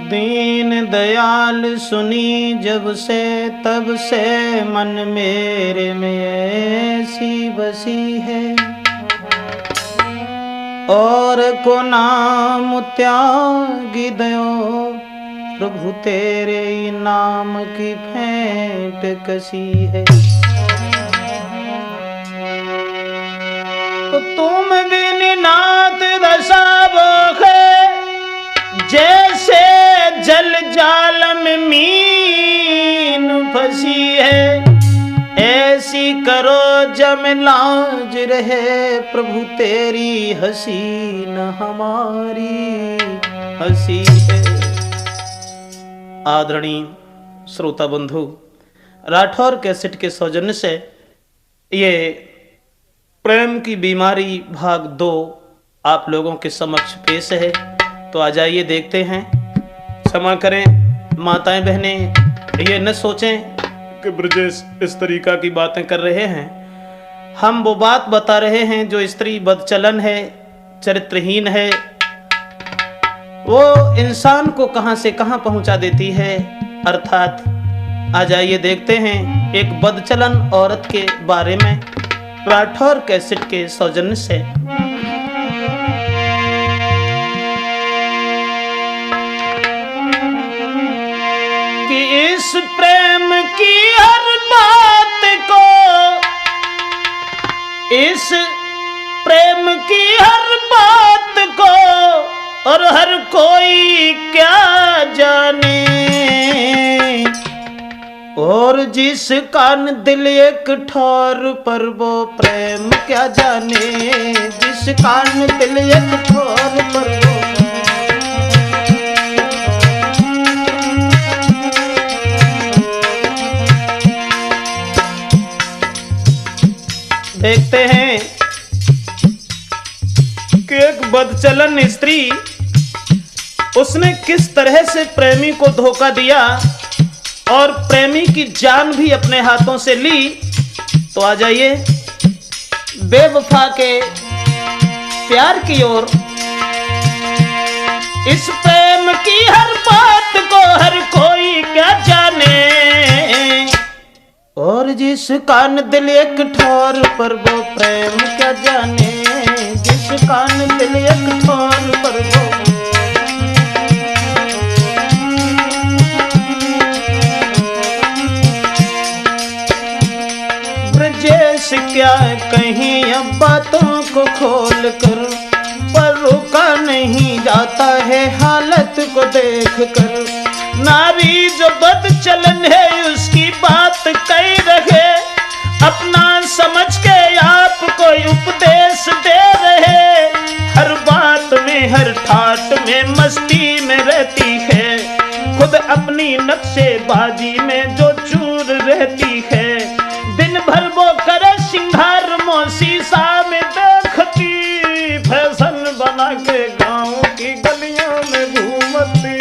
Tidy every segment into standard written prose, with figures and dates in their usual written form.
दीन दयाल सुनी जब से तब से मन मेरे में ऐसी बसी है, और को नाम त्यागी दयो प्रभु तेरे नाम की भेंट कसी है। तो तुम बिन नाथ दशा बोखे, जैसे जल जाल में मीन फंसी है, ऐसी करो जम लाज रहे प्रभु तेरी हसीन हमारी हंसी है। आदरणीय श्रोता बंधु, राठौर कैसेट के सौजन्य से ये प्रेम की बीमारी भाग 2 आप लोगों के समक्ष पेश है। तो आ जाइए देखते हैं। क्षमा करें माताएं बहनें, ये न सोचें कि ब्रजेश इस तरीका की बातें कर रहे हैं। हम वो बात बता रहे हैं जो स्त्री बदचलन है, चरित्रहीन है, वो इंसान को कहां से कहां पहुंचा देती है। अर्थात आ जाइए देखते हैं एक बदचलन औरत के बारे में राठौर कैसेट के सौजन्य से। कि इस प्रेम की हर बात को, इस प्रेम की हर बात को और हर कोई क्या जाने, और जिस कान दिल एक ठौर पर वो प्रेम क्या जाने, जिस कान दिल एक ठौर पर वो। देखते हैं कि एक बदचलन स्त्री, उसने किस तरह से प्रेमी को धोखा दिया और प्रेमी की जान भी अपने हाथों से ली। तो आ जाइए बेवफा के प्यार की ओर। इस प्रेम की हर बात को हर कोई क्या जाने, और जिस कान दिल एक ठौर पर वो प्रेम क्या जाने, जिस कान दिल एक ठौर पर वो। ब्रजेश क्या कहीं अब बातों को खोल कर, पर रुका नहीं जाता है हालत को देख कर। नारी जो बदचलन है उसकी बात कह रहे, अपना समझ के आपको उपदेश दे रहे। हर बात में हर ठाट में मस्ती में रहती है, खुद अपनी नक्शेबाजी में जो चूर रहती है। दिन भर वो करे सिंगार मोसी सा में देखती, फैशन बना के गाँव की गलियों में घूमती।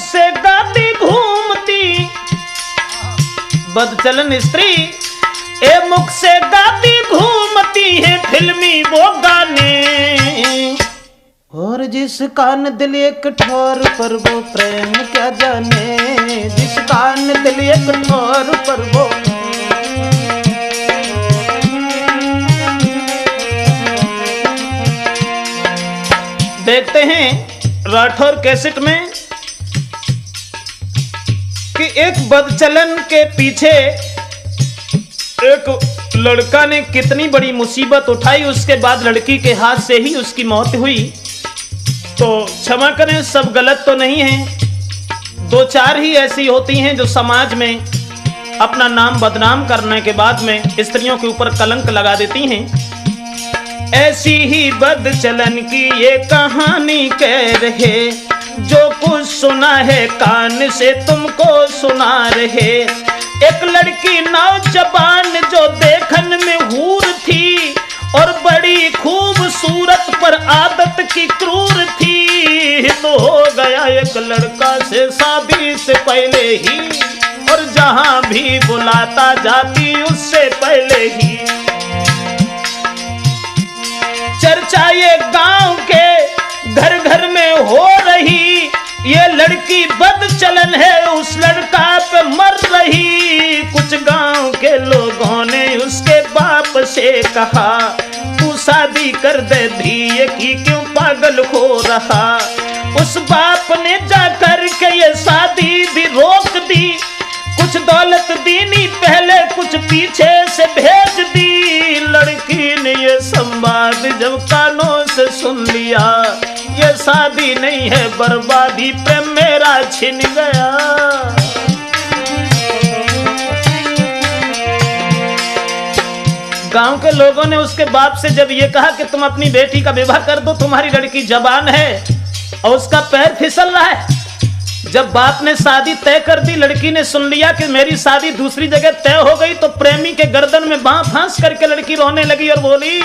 से गाती घूमती बदचलन स्त्री, ए मुख से गाती घूमती है फिल्मी वो गाने, और जिस कान दिल एक ठौर पर वो प्रेम क्या जाने, जिस कान दिल एक ठौर पर वो। देखते हैं राठौर कैसेट में कि एक बदचलन के पीछे एक लड़का ने कितनी बड़ी मुसीबत उठाई, उसके बाद लड़की के हाथ से ही उसकी मौत हुई। तो क्षमा करें, सब गलत तो नहीं है, 2-4 ही ऐसी होती हैं जो समाज में अपना नाम बदनाम करने के बाद में स्त्रियों के ऊपर कलंक लगा देती हैं। ऐसी ही बदचलन की ये कहानी कह रहे, जो कुछ सुना है कान से तुमको सुना रहे। एक लड़की नौजवान जो देखन में हूर थी, और बड़ी खूबसूरत पर आदत की क्रूर थी। तो हो गया एक लड़का से शादी से पहले ही, और जहां भी बुलाता जाती उससे पहले ही। चर्चा ये गांव के घर घर में हो रही, ये लड़की बदचलन है उस लड़का पे मर रही। कुछ गांव के लोगों ने उसके बाप से कहा, तू शादी कर दे धिये की, क्यों पागल हो रहा। उस बाप ने जाकर के ये शादी भी रोक दी, कुछ दौलत दीनी पहले कुछ पीछे से भेज दी। लड़की ने ये संवाद जब कानों से सुन लिया, ये शादी नहीं है बर्बादी, प्रेम मेरा छिन गया। गांव के लोगों ने उसके बाप से जब ये कहा कि तुम अपनी बेटी का विवाह कर दो, तुम्हारी लड़की जवान है और उसका पैर फिसल रहा है। जब बाप ने शादी तय कर दी, लड़की ने सुन लिया कि मेरी शादी दूसरी जगह तय हो गई, तो प्रेमी के गर्दन में बांह फांस करके लड़की रोने लगी और बोली,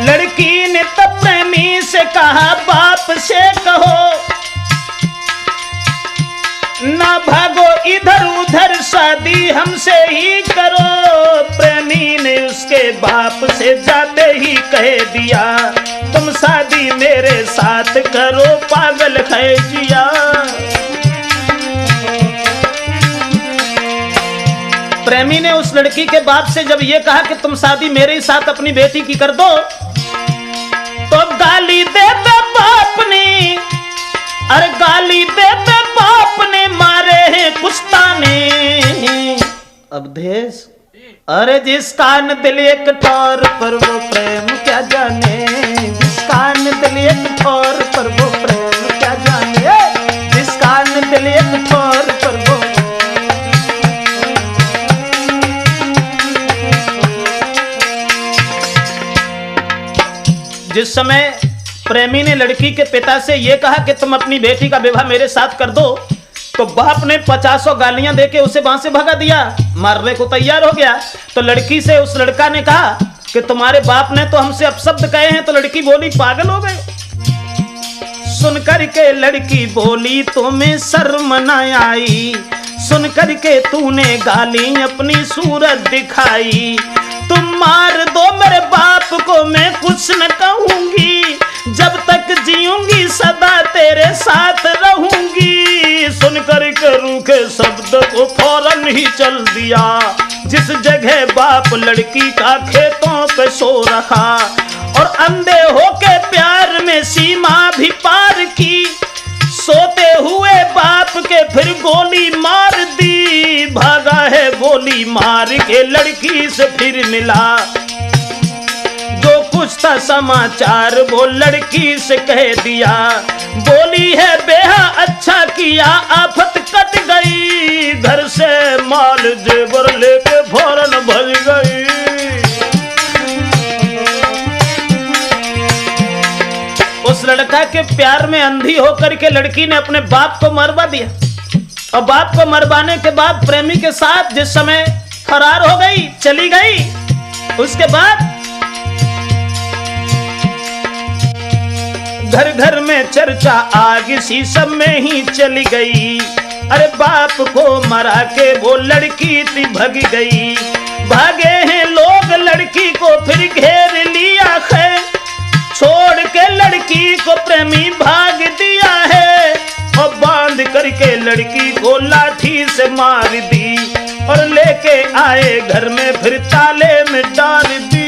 लड़की ने तब प्रेमी से कहा, बाप से कहो ना भागो इधर उधर, शादी हमसे ही करो। प्रेमी ने उसके बाप से जाते ही कह दिया, तुम शादी मेरे साथ करो, पागल है जिया। प्रेमी ने उस लड़की के बाप से जब ये कहा कि तुम शादी मेरे ही साथ अपनी बेटी की कर दो, तो गाली देते बाप ने, अरे गाली देते बाप ने, मारे हैं पुश्ताने। अब देश, अरे जिसका न दिल एक ठोर पर वो प्रेम क्या जाने, जिसका न दिल एक ठोर पर वो प्रेम क्या जाने, जिसका न दिल एक ठोर पर वो। जिस समय प्रेमी ने लड़की के पिता से यह कहा कि तुम अपनी बेटी का विवाह मेरे साथ कर दो, तो बाप ने 50 गालियां देके उसे वहां से भगा दिया, मारने को तैयार हो गया। तो लड़की से उस लड़का ने कहा कि तुम्हारे बाप ने तो हमसे अपशब्द कहे हैं। तो लड़की बोली, पागल हो गए। सुनकर के लड़की बोली, तुम्हें शर्म न आई, सुनकर के तूने गाली अपनी सूरत दिखाई। तुम मार दो मेरे बाप को, मैं कुछ न कहूंगी, जब तक जीऊंगी सदा तेरे साथ रहूंगी। सुनकर के रूखे शब्द को फौरन ही चल दिया, जिस जगह बाप लड़की का खेतों पे सो रखा, और अंधे होके प्यार में सीमा भी पार की। सोते हुए बाप के फिर गोली मार दी, भागा है गोली मार के लड़की से फिर मिला। जो कुछ था समाचार वो लड़की से कह दिया, बोली है बेहा अच्छा किया, आफत कट गई, घर से माल जेवर लेके फौरन भज गई। उस लड़का के प्यार में अंधी होकर के लड़की ने अपने बाप को मरवा दिया, और बाप को मरवाने के बाद प्रेमी के साथ जिस समय फरार हो गई, चली गई, उसके बाद घर घर में चर्चा आग सी सब में ही चली गई। अरे बाप को मरा के वो लड़की थी भग गई। भागे हैं लोग लड़की को फिर घेर लिया है, छोड़ के लड़की को प्रेमी भाग दिया है, और बांध करके लड़की को लाठी से मार दी, और लेके आए घर में फिर ताले में डाल दी।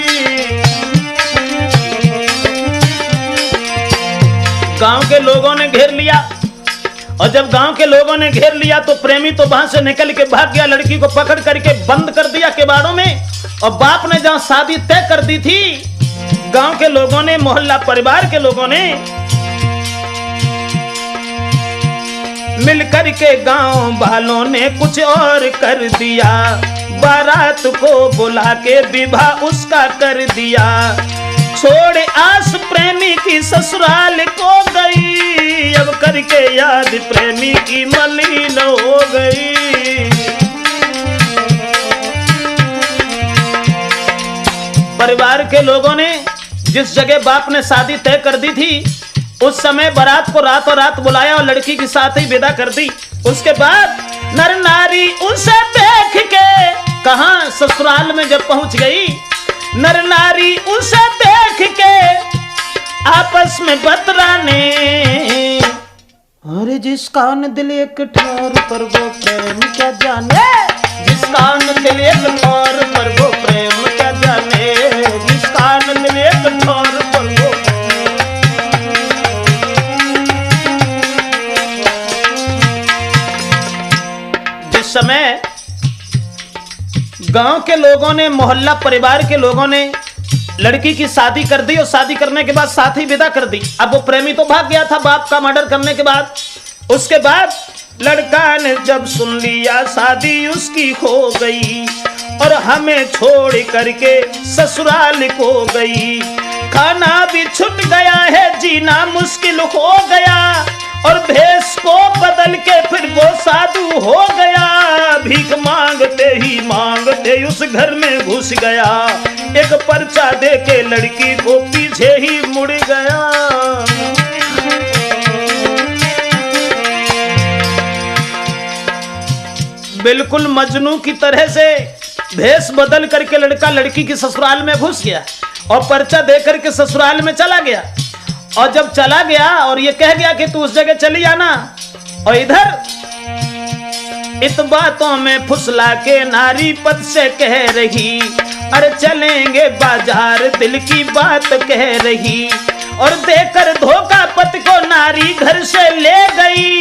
गांव के लोगों ने घेर लिया, और जब गांव के लोगों ने घेर लिया तो प्रेमी तो वहां से निकल के भाग गया। लड़की को पकड़ करके बंद कर दिया किवाड़ों में, और बाप ने जहां शादी तय कर दी थी, गांव के लोगों ने, मोहल्ला परिवार के लोगों ने मिलकर के गांव वालों ने कुछ और कर दिया। बारात को बुला के विवाह उसका कर दिया। छोड़ आस प्रेमी की ससुराल को गई, अब करके याद प्रेमी की मलिन हो गई। परिवार के लोगों ने जिस जगह बाप ने शादी तय कर दी थी, उस समय बारात को रातों रात बुलाया और लड़की के साथ ही विदा कर दी। उसके बाद नर नारी उसे देख के कहां ससुराल में जब पहुंच गई, नर नारी उसे देख के आपस में बतराने, अरे जिसका न दिल एक ठोर पर वो प्रेम क्या जाने, जिसका न दिल एक ठोर पर वो प्रेम क्या जाने, जिसका न दिल एक ठोर पर वो। जिस समय गांव के लोगों ने, मोहल्ला परिवार के लोगों ने लड़की की शादी कर दी और शादी करने के बाद साथ ही विदा कर दी। अब वो प्रेमी तो भाग गया था बाप का मर्डर करने के बाद। उसके बाद लड़का ने जब सुन लिया शादी उसकी हो गई और हमें छोड़ करके ससुराल को गई, खाना भी छूट गया है, जीना मुश्किल हो गया और भेष को बदल के फिर वो साधु हो गया, भीख मांगते ही मांगते उस घर में घुस गया, एक पर्चा दे के लड़की को पीछे ही मुड़ गया। बिल्कुल मजनू की तरह से भेष बदल करके लड़का लड़की की ससुराल में घुस गया और पर्चा दे करके ससुराल में चला गया। और जब चला गया और ये कह गया कि तू उस जगह चली जाना, और इधर इत बातों में फुसला के नारी पद से कह रही, अरे चलेंगे बाजार दिल की बात कह रही, और देकर धोखा पति को नारी घर से ले गई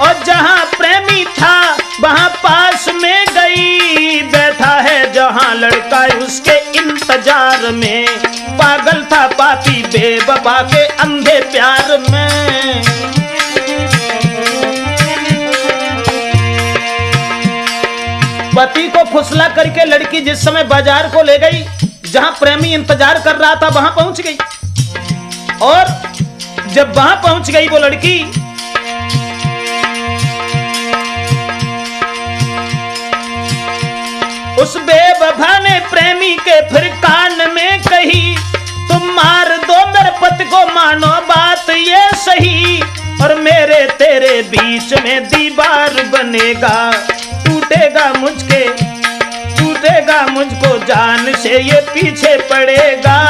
और जहां प्रेमी था वहां पास में गई, बैठा है जहां लड़का उसके इंतजार में, पागल था पापी बेवफा के अंधे प्यार में। पति को फुसला करके लड़की जिस समय बाजार को ले गई, जहां प्रेमी इंतजार कर रहा था वहां पहुंच गई, और जब वहां पहुंच गई वो लड़की, उस बेवफा ने प्रेमी के फिर कान में कही, तुम मार दो मेरे पति को, मानो बात ये सही, और मेरे तेरे बीच में दीवार बनेगा, टूटेगा मुझको जान से ये पीछे पड़ेगा।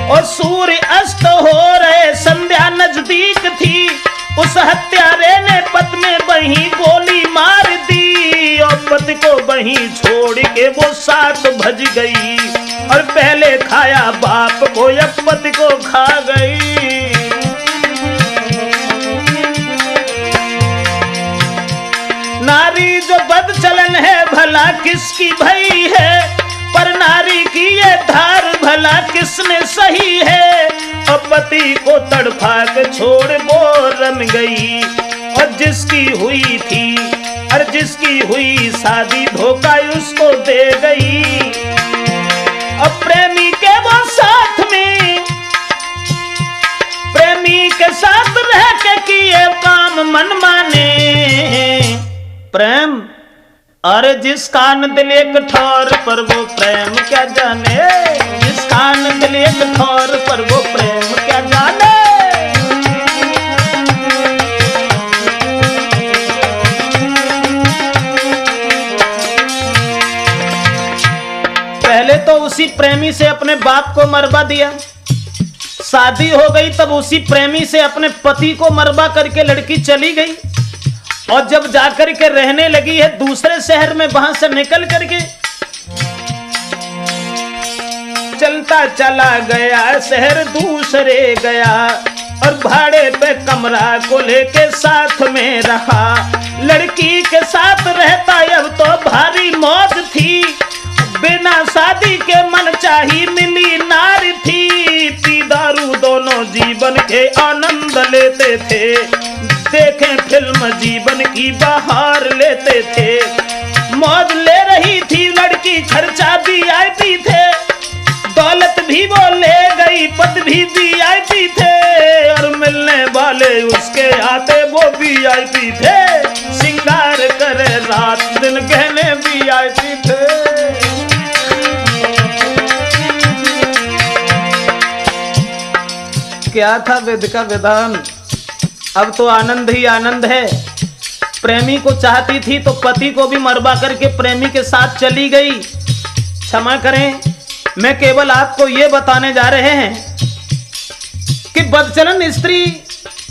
और सूर्य अस्त हो रहे, संध्या नजदीक थी, उस हत्यारे ने पति में वहीं गोली मार दी, और पति को वहीं छोड़ के वो साथ भज गई, और पहले खाया बाप को अब पति को खा गई। नारी जो बदचलन है भला किसकी भई है, पर नारी की ये धार भला किसने सही है, और पति को तड़फा के छोड़ वो रम गई, और जिसकी हुई थी और जिसकी हुई शादी धोखा उसको दे गई, और प्रेमी के वो साथ में, प्रेमी के साथ रह के किए काम मन माने, प्रेम अरे जिसका न दिल एक ठोर पर वो प्रेम क्या जाने, जिसका न दिल एक ठोर पर वो प्रेम क्या जाने। पहले तो उसी प्रेमी से अपने बाप को मरवा दिया, शादी हो गई तब उसी प्रेमी से अपने पति को मरवा करके लड़की चली गई, और जब जाकर के रहने लगी है दूसरे शहर में, वहां से निकल करके चलता चला गया शहर दूसरे गया, और भाड़े पे कमरा को लेके साथ में रहा, लड़की के साथ रहता अब तो भारी मौज थी, बिना शादी के मन चाही मिली नारी थी, पी दारू दोनों जीवन के आनंद लेते थे, देखें फिल्म जीवन की बाहर लेते थे, मौज ले रही थी लड़की, खर्चा VIP थे, दौलत भी वो ले गई, पद भी VIP थे, और मिलने वाले उसके आते वो VIP थे, सिंगार करे रात दिन गहने VIP थे। क्या था वेद का विधान, अब तो आनंद ही आनंद है। प्रेमी को चाहती थी तो पति को भी मरवा करके प्रेमी के साथ चली गई। क्षमा करें, मैं केवल आपको यह बताने जा रहे हैं कि बदचलन स्त्री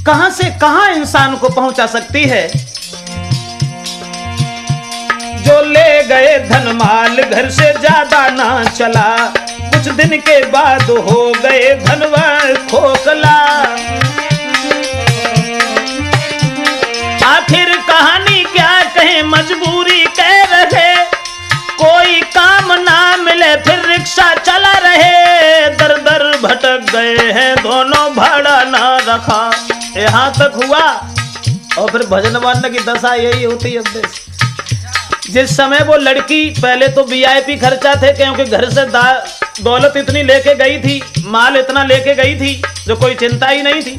कहां से कहां इंसान को पहुंचा सकती है। जो ले गए धन माल घर से ज्यादा ना चला, कुछ दिन के बाद हो गए धनवान खोखला। आखिर कहानी क्या कहे, मजबूरी कह रहे, कोई काम ना मिले फिर रिक्शा चला रहे। दर दर भटक गए हैं दोनों, भाड़ा ना रखा। यहाँ तक हुआ और फिर भजन वाले की दशा यही होती है। जिस समय वो लड़की, पहले तो वीआईपी खर्चा थे क्योंकि घर से दौलत इतनी लेके गई थी, माल इतना लेके गई थी जो कोई चिंता ही नहीं थी।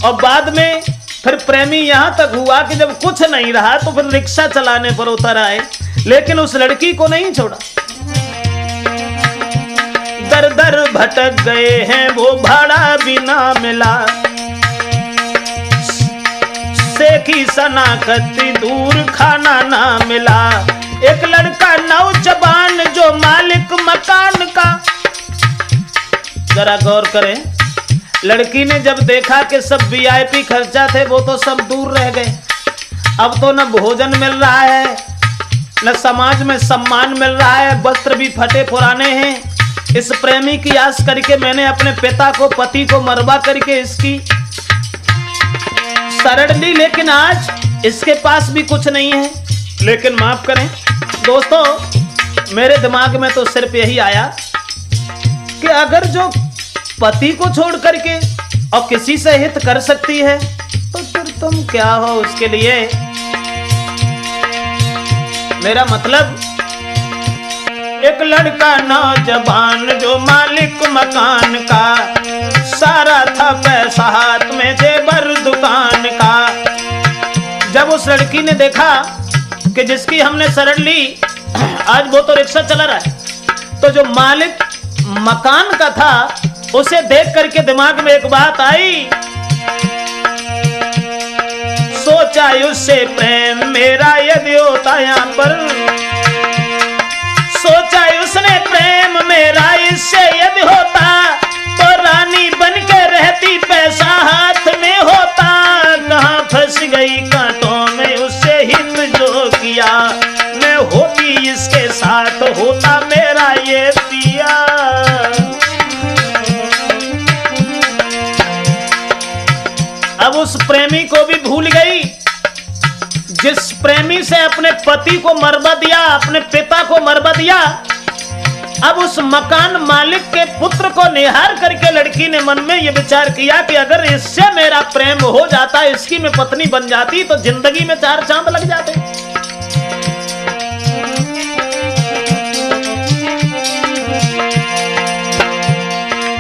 और बाद में फिर प्रेमी यहाँ तक हुआ कि जब कुछ नहीं रहा तो फिर रिक्शा चलाने पर उतर आए, लेकिन उस लड़की को नहीं छोड़ा। दर दर भटक गए हैं वो, भाड़ा भी ना मिला। सेखी सनाकती दूर, खाना ना मिला। एक लड़का नौजवान जो मालिक मकान का, जरा गौर करें, लड़की ने जब देखा कि सब वीआईपी खर्चा थे वो तो सब दूर रह गए, अब तो न भोजन मिल रहा है न समाज में सम्मान मिल रहा है, वस्त्र भी फटे पुराने हैं। इस प्रेमी की आस करके मैंने अपने पिता को, पति को मरवा करके इसकी शरण ली, लेकिन आज इसके पास भी कुछ नहीं है। लेकिन माफ करें दोस्तों, मेरे दिमाग में तो सिर्फ यही आया कि अगर जो पति को छोड़ करके और किसी से हित कर सकती है तो फिर तुम क्या हो उसके लिए। मेरा मतलब, एक लड़का नौजवान जो मालिक मकान का, सारा था पैसा हाथ में जेवर दुकान का। जब उस लड़की ने देखा कि जिसकी हमने शरण ली आज वो तो रिक्शा चला रहा है, तो जो मालिक मकान का था उसे देख करके दिमाग में एक बात आई। सोचा उससे प्रेम मेरा यदि होता यहाँ पर, सोचा उसने प्रेम मेरा इससे यदि होता तो रानी बन के रहती, पैसा हाथ में होता। कहाँ फंस गई कांटों में, उससे हित जो किया, मैं होती इसके साथ, होता मेरा ये पिया। अब उस प्रेमी को भी भूल गई जिस प्रेमी से अपने पति को मरवा दिया, अपने पिता को मरवा दिया। अब उस मकान मालिक के पुत्र को निहार करके लड़की ने मन में यह विचार किया कि अगर इससे मेरा प्रेम हो जाता, इसकी मैं पत्नी बन जाती तो जिंदगी में 4 चांद लग जाते।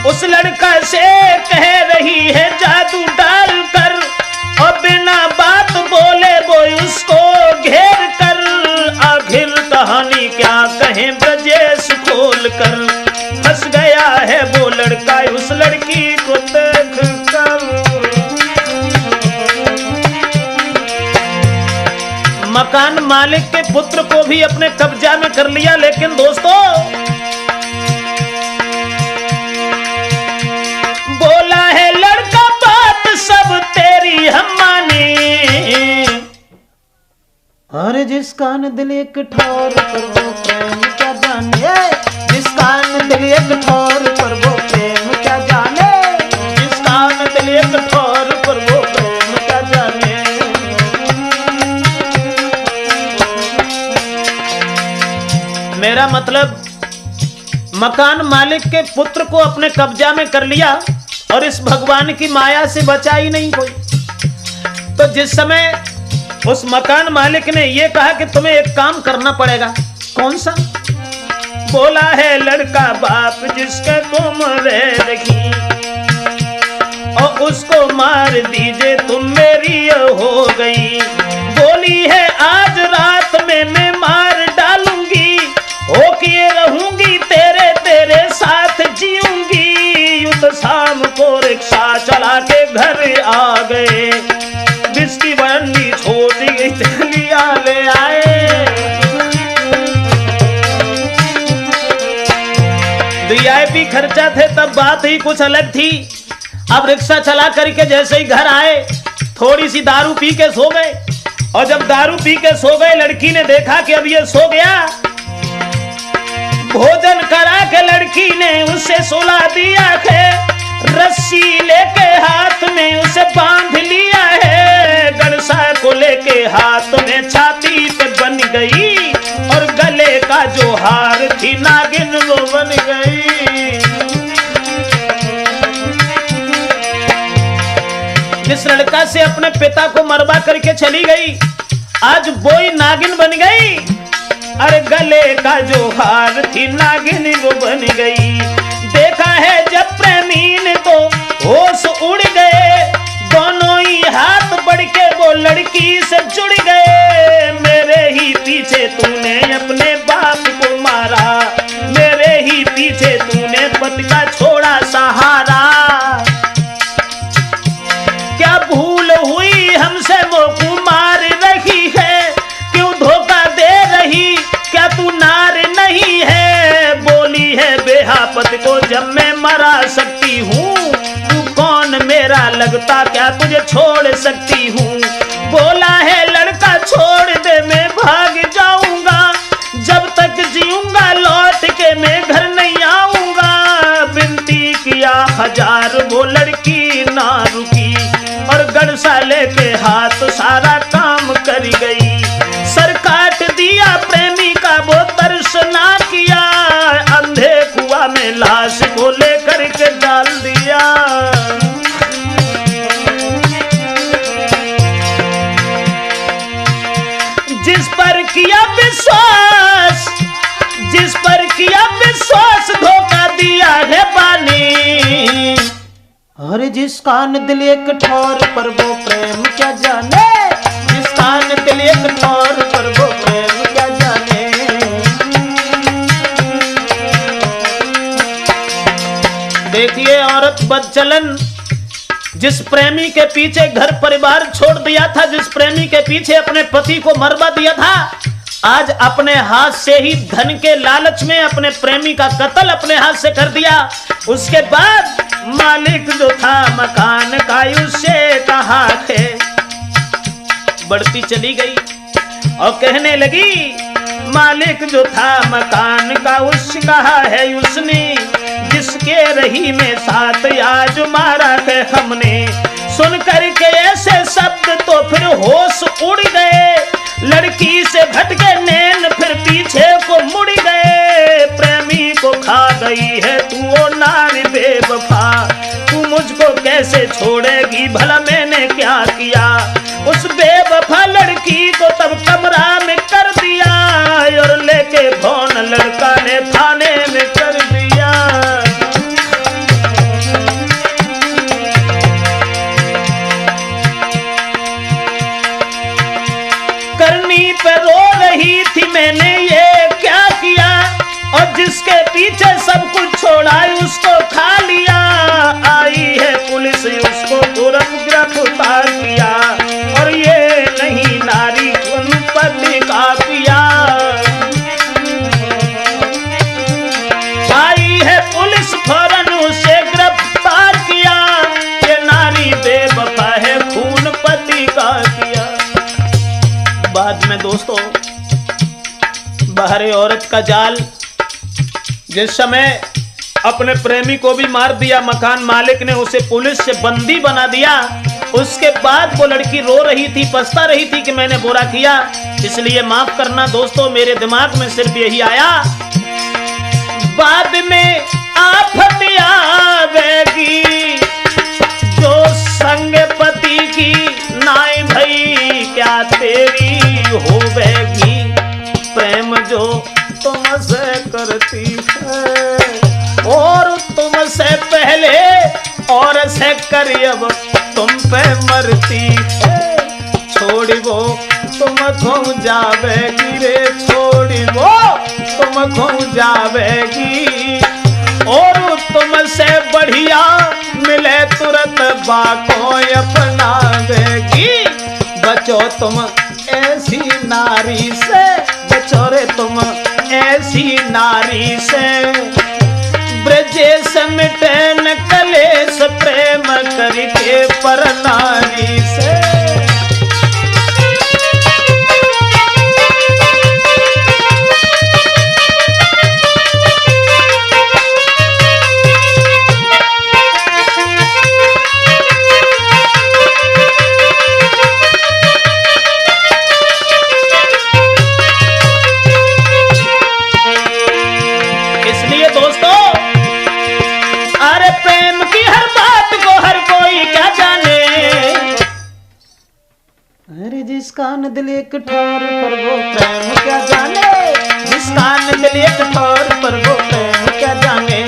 उस लड़का से कह रही है जादू डाल कर, और बिना बात बोले वो उसको घेर कर। आखिर कहानी क्या कहें ब्रजेश खोल कर, फंस गया है वो लड़का उस लड़की को देख कर। मकान मालिक के पुत्र को भी अपने कब्जा में कर लिया, लेकिन दोस्तों बोला है लड़का बात सब तेरी हम माने। अरे जिसका न दिल एक ठोर पर वो प्रेम क्या जाने, जिसका न दिल एक ठोर पर वो प्रेम क्या जाने, जिसका न दिल एक ठोर पर वो प्रेम क्या जाने। मेरा मतलब, मकान मालिक के पुत्र को अपने कब्जा में कर लिया और इस भगवान की माया से बचा ही नहीं कोई। तो जिस समय उस मकान मालिक ने यह कहा कि तुम्हें एक काम करना पड़ेगा, कौन सा? बोला है लड़का बाप जिसके तुम रही, और उसको मार दीजिए तुम मेरी हो गई। बोली है आज रात में मैं मार डालूंगी, हो के रहूंगी तेरे तेरे साथ जीऊंगी। युद्ध शाम को रिक्शा चला के घर आ गए, बिस्की बन्नी छोड़ दी गई। जेबी खर्चा थे तब बात ही कुछ अलग थी। अब रिक्शा चला करके जैसे ही घर आए, थोड़ी सी दारू पी के सो गए। और जब दारू पी के सो गए, लड़की ने देखा कि अब ये सो गया। भोजन करा के लड़की ने उसे सुला दिया है, रस्सी लेके हाथ में उसे बांध लिया है। गड़सा को लेके हाथ में छाती पे बन गई, और गले का जो हार थी नागिन वो बन गई। जिस लड़का से अपने पिता को मरवा करके चली गई, आज वो ही नागिन बन गई। अरे गले का जो हार थी नागिन वो बन गई। देखा है जब प्रेमी ने तो होश उड़ गए, दोनों ही हाथ बढ़ के वो लड़की से जुड़ गए। मेरे ही पीछे तूने अपने बाप को मारा, मेरे ही पीछे तूने पति का छोड़ा सहारा। क्या भूल हुई हमसे वो कुमार रही है, क्यों धोखा दे रही, क्या तू नार नहीं है। बोली है बेहापत को जब मैं मरा सकती हूँ, तू कौन मेरा लगता, क्या तुझे छोड़ सकती हूँ। बोला है लड़का छोड़ दे मैं भाग जाऊंगा, जब तक जीऊंगा लौट के मैं घर नहीं आऊंगा। विनती किया हजार वो लड़की ना रुकी, और गड़सा लेके हाथ सारा काम कर गई। सर काट दिया प्रेमी का वो तरस ना किया, अंधे कुआं में लाश को लेकर के डाल दिया। जिस पर किया विश्वास, जिस पर किया विश्वास, धोखा दिया है बानी। अरे जिस कान दिल एक ठौर पर वो प्रेम क्या जाने, जिस कान दिल एक ठौर पर वो प्रेम क्या जाने। देखिए औरत बदचलन, जिस प्रेमी के पीछे घर परिवार छोड़ दिया था, जिस प्रेमी के पीछे अपने पति को मरवा दिया था, आज अपने हाथ से ही धन के लालच में अपने प्रेमी का कत्ल अपने हाथ से कर दिया। उसके बाद मालिक जो था मकान का उससे कहा थे, बढ़ती चली गई और कहने लगी, मालिक जो था मकान का उससे कहा है उसने, जिसके रही में साथ आज मारा है हमने। सुन करके ऐसे शब्द तो फिर होश उड़ गए, लड़की से भटके नैन फिर पीछे को मुड़ गए। प्रेमी को खा गई है तू ओ नारी बेवफा, तू मुझको कैसे छोड़ेगी, भला मैंने क्या किया। उस बेवफा लड़की को तब कमरा में कर दिया, और लेके फोन लड़का ने थाने में कर दिया। करनी पे रो रही थी मैंने ये क्या किया, और जिसके पीछे सब कुछ छोड़ा उसको खा लिया। आई है पुलिस उसको तुरंत गिरफ्तार किया, और ये नहीं नारी पति का पिया। आई है पुलिस फौरन उसे गिरफ्तार किया, ये नारी बेवफा है खून पति का किया। बाद में दोस्तों बाहरी औरत का जाल, जिस समय अपने प्रेमी को भी मार दिया, मकान मालिक ने उसे पुलिस से बंदी बना दिया। उसके बाद वो लड़की रो रही थी, पछता रही थी कि मैंने बुरा किया, इसलिए माफ करना दोस्तों, मेरे दिमाग में सिर्फ यही आया, बाद में आफत आवेगी जो संग पति की नाई भई क्या तेरी होवेगी। प्रेम जो तुमसे करती है और तुमसे पहले और से करी अब तुम पे मरती है। छोड़ी वो तुम खो जावेगी रे, छोड़ी वो तुम खो जावेगी, और तुमसे बढ़िया मिले तुरंत बाको अपना देगी। बचो तुम ऐसी नारी से, बचो रे तुम ऐसी नारी से, ब्रज शेष मिटे न कलेश प्रेम करके पर नारी से। जिसका न दिल एक ठोर पर वो प्रेम क्या जाने, जिसका न दिल एक ठोर पर वो प्रेम क्या जाने,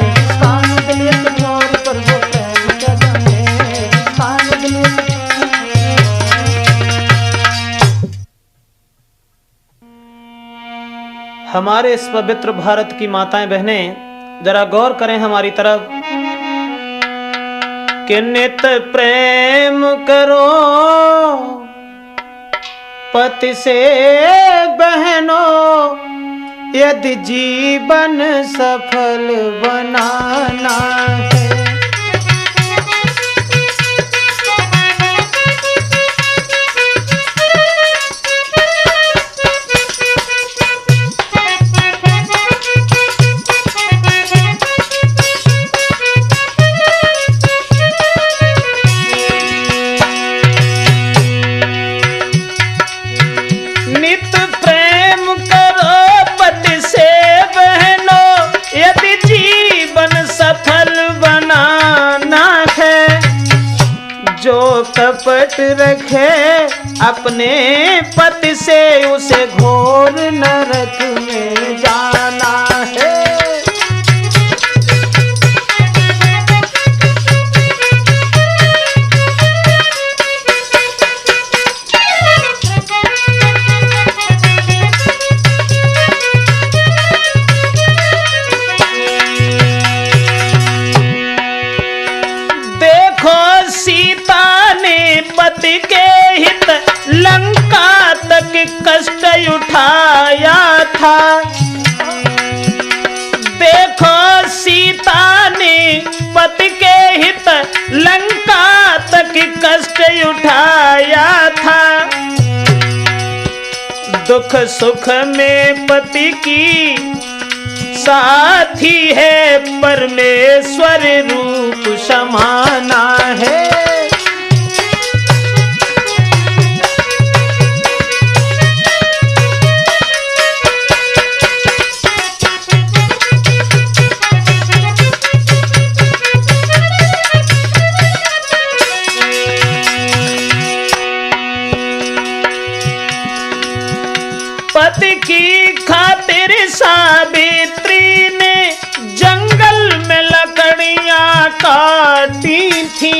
जिसका न दिल एक ठोर पर वो प्रेम क्या जाने, जिसका न दिल एक। हमारे इस पवित्र भारत की माताएं बहनें जरा गौर करें हमारी तरफ कि नित प्रेम करो पति से बहनों, यदि जीवन सफल बनाना है। जो कपट रखे अपने पति से उसे घोर नरक में जाना है। पति के हित लंका तक कष्ट उठाया था। देखो सीता ने पति के हित लंका तक कष्ट उठाया था। दुख सुख में पति की साथी है, परमेश्वर रूप समाना है। पति की खातिर सावित्री ने जंगल में लकड़ियां काटी थी।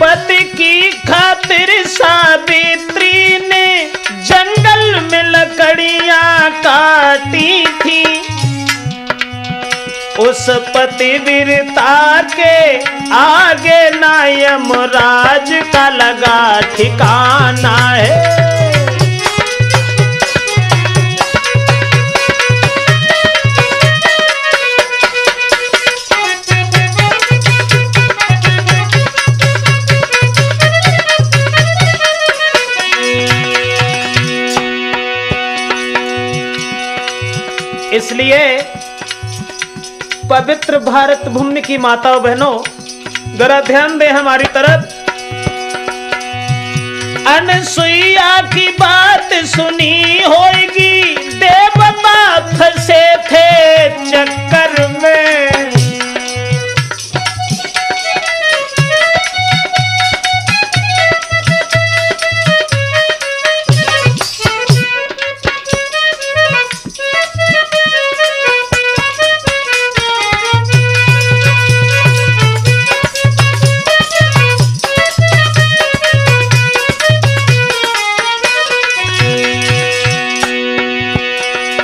पति की खातिर सावित्री ने जंगल में लकड़ियां काटी थी। उस पतिव्रता के आगे ना यमराज का लगा ठिकाना है। इसलिए पवित्र भारत भूमि की माताओं बहनों जरा ध्यान दें हमारी तरफ। अनसुईया की बात सुनी होगी, देवता फंसे थे चक्कर में।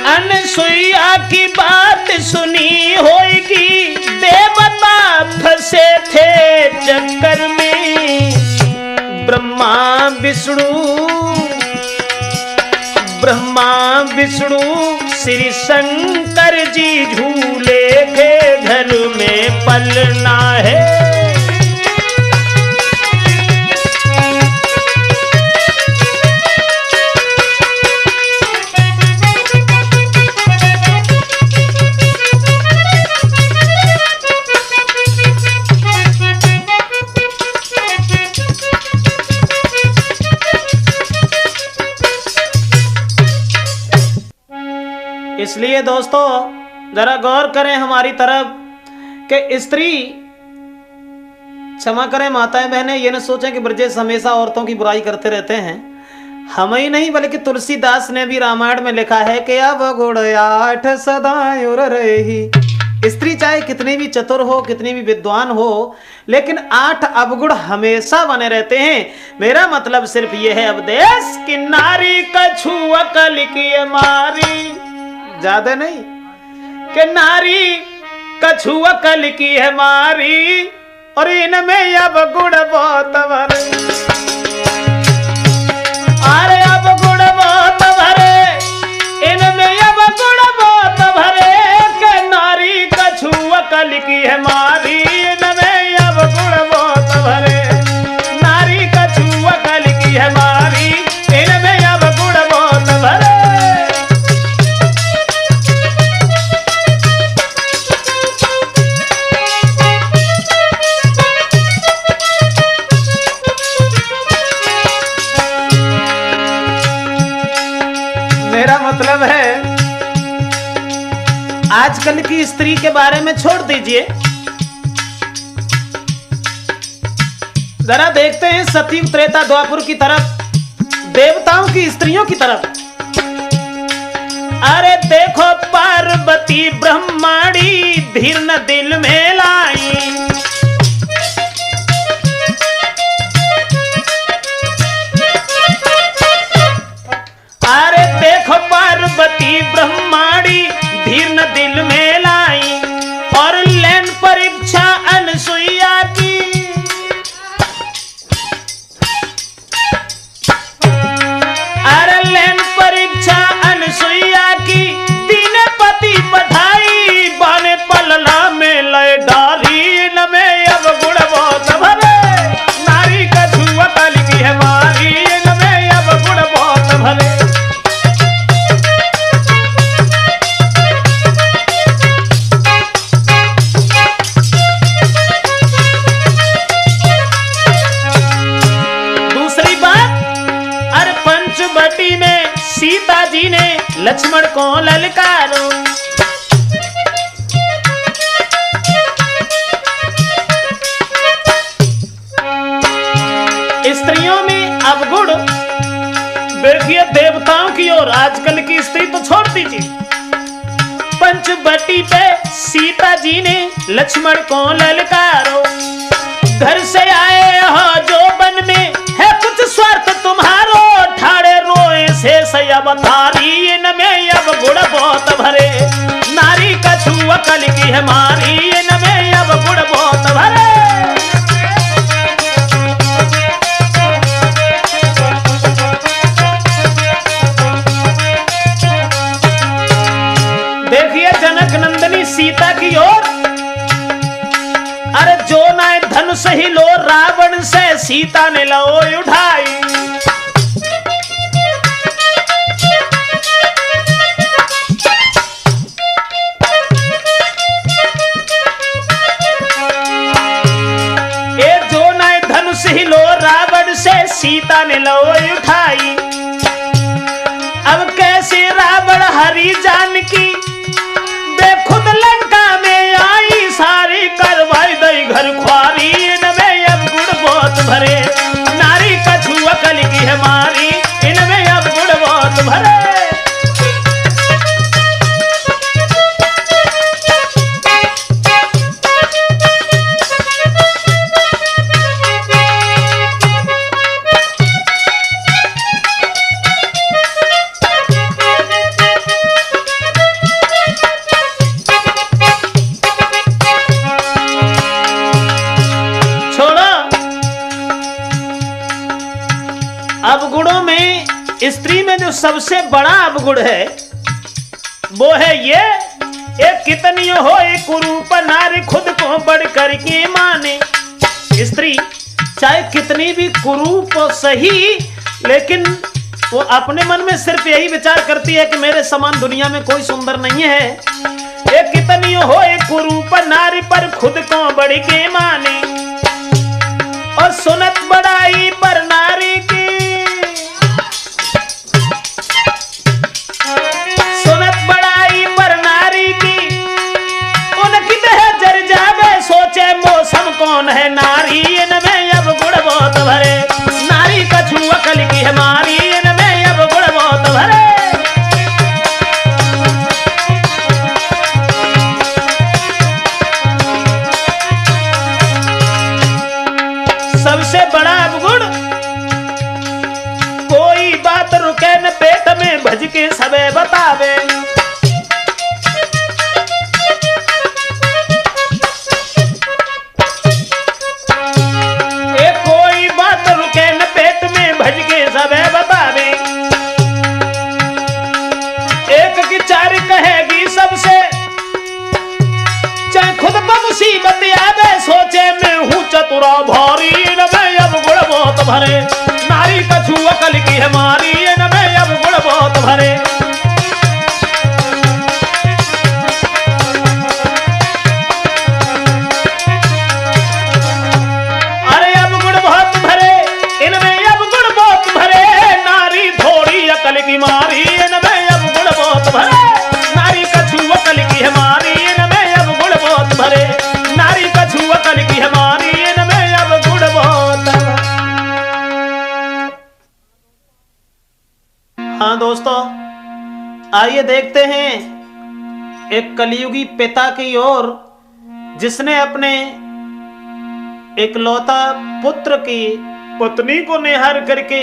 अनसुईया की बात सुनी होगी, ब्रह्मा विष्णु श्री शंकर जी झूले के घर में पलना है। इसलिए दोस्तों जरा गौर करें हमारी तरफ कि स्त्री, क्षमा करें माताएं बहनें, ये न सोचें कि ब्रजेश हमेशा औरतों की बुराई करते रहते हैं। हम ही नहीं बल्कि तुलसीदास ने भी रामायण में लिखा है कि अब गुण 8 सदा उर रही। स्त्री चाहे कितनी भी चतुर हो, कितनी भी विद्वान हो, लेकिन 8 अवगुण हमेशा बने रहते हैं। मेरा मतलब सिर्फ यह है उपदेश कि नारी कछु अकल की मारी, ज्यादा नहीं, कि नारी कछु अकल की है मारी और इनमें अब गुण बहुत भरे। अरे अब गुण बहुत भरे, इनमें अब गुण बहुत भरे, कि नारी कछु अकल की है मारी, इनमें अब गुण बहुत भरे। नारी कछु अकल की है मारी, इनमें अब गुण बहुत भरे। मतलब है आजकल की स्त्री के बारे में छोड़ दीजिए, जरा देखते हैं सतयुग त्रेता द्वापर की तरफ, देवताओं की स्त्रियों की तरफ। अरे देखो पार्वती ब्रह्माणी धीर न दिल में लाई। अरे देखो पार्वती ब्रह्माणी धीर न दिल में लाई, और लेन परीक्षा अनसुईया की। अरे लेन परीक्षा अनसुईया की, दीन पति बधाई बाने पलना में लय डाली, न में अब गुण बहुत भरे। नारी कछु अकल की है मारी, न में अब गुण बहुत भरे। पंचवटी में सीता जी ने लक्ष्मण को ललकारो। स्त्रियों में अवगुण देखिए देवताओं की ओर, आजकल की स्त्री तो छोड़ दीजिए। पंचवटी पे सीता जी ने लक्ष्मण को ललकारो। घर से आए हो जो वन में है कुछ स्वार्थ तुम्हारो, ठाड़े रोए से अब थारी, इनमें अब गुण बहुत भरे। नारी कछु अकल की है मारी, इनमें अब गुण बहुत भरे। देखिए जनक नंदनी सीता की ओर, अरे जो नाय धनुष ही लो रावण से सीता ने लो उठाई। ए जो नाय धनुष ही लो रावण से सीता ने लो उठाई। अब कैसे रावण हरि जानकी खुद लंका में आई, सारी करवाई दई घर ख्वारी, इनमें अब गुण बहुत भरे। नारी कछु अकल की है मारी, इनमें अब गुण बहुत भरे। अवगुणों में स्त्री में जो सबसे बड़ा अवगुण है वो है ये, एक कितनी हो एक कुरूप नारी खुद को बढ़ कर के माने। स्त्री चाहे कितनी भी कुरूप हो सही, लेकिन वो अपने मन में सिर्फ यही विचार करती है कि मेरे समान दुनिया में कोई सुंदर नहीं है। एक कितनी हो एक कुरूप नारी पर खुद को बढ़ के माने, और सुनत बड़ाई पर नारी की, सुनत बड़ाई पर नारी की, उनकी देह जर जावे सोचे मौसम कौन है नारी। इनमें अब गुण बहुत भरे, नारी का छू अकल की हमारी, इनमें अब गुण बहुत भरे। सबसे बड़ा अवगुण, कोई बात रुके न पेट में भज के सबे बतावे। एक कोई बात रुके न पेट में भज के सबे बतावे। एक की चार कहेगी सबसे, चाहे खुद पर मुसीबत आवे सोचे मैं हूँ चतुरा भारी। इनमें अब गुण बहुत भरे, नारी का छू अकल की हमारी, इनमें अब गुण बहुत भरे। अरे अब गुण बहुत भरे, इनमें अब गुण बहुत भरे, नारी थोड़ी अकल की मारी, इनमें अब गुण बहुत भरे। नारी का छू अकल की हमारी, इनमें अब गुण बहुत भरे, नारी का छू अकल की हमारी, इनमें अब गुण बहुत भरे। हाँ दोस्तों, आइए देखते हैं एक कलियुगी पिता की ओर, जिसने अपने इकलौता पुत्र की पत्नी को निहार करके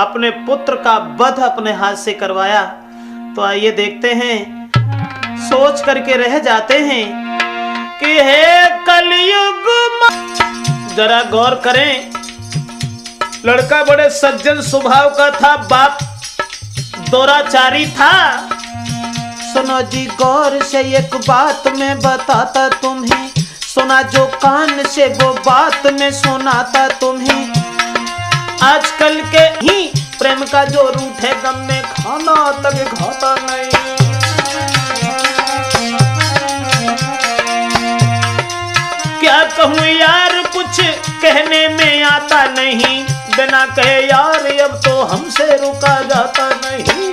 अपने पुत्र का वध अपने हाथ से करवाया। तो आइए देखते हैं, सोच करके रह जाते हैं कि हे कलयुग। जरा गौर करें, लड़का बड़े सज्जन स्वभाव का था, बाप दोराचारी था। सुनो जी गौर से एक बात मैं बताता तुम्हें, सुना जो कान से वो बात मैं सुनाता तुम्हें। आजकल के ही प्रेम का जो रूठ है, गम में खाना तक खाता नहीं। क्या कहूँ यार कुछ कहने में आता नहीं, बिना कहे यार अब तो हमसे रुका जाता नहीं।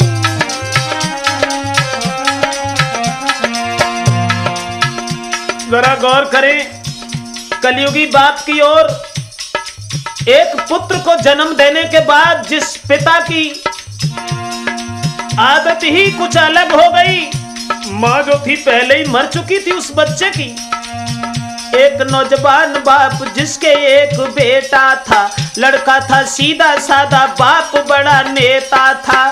जरा गौर करें, कलयुगी बाप की ओर एक पुत्र को जन्म देने के बाद जिस पिता की आदत ही कुछ अलग हो गई, माँ जो थी पहले ही मर चुकी थी उस बच्चे की। एक नौजवान बाप जिसके एक बेटा था, लड़का था सीधा साधा, बाप बड़ा नेता था।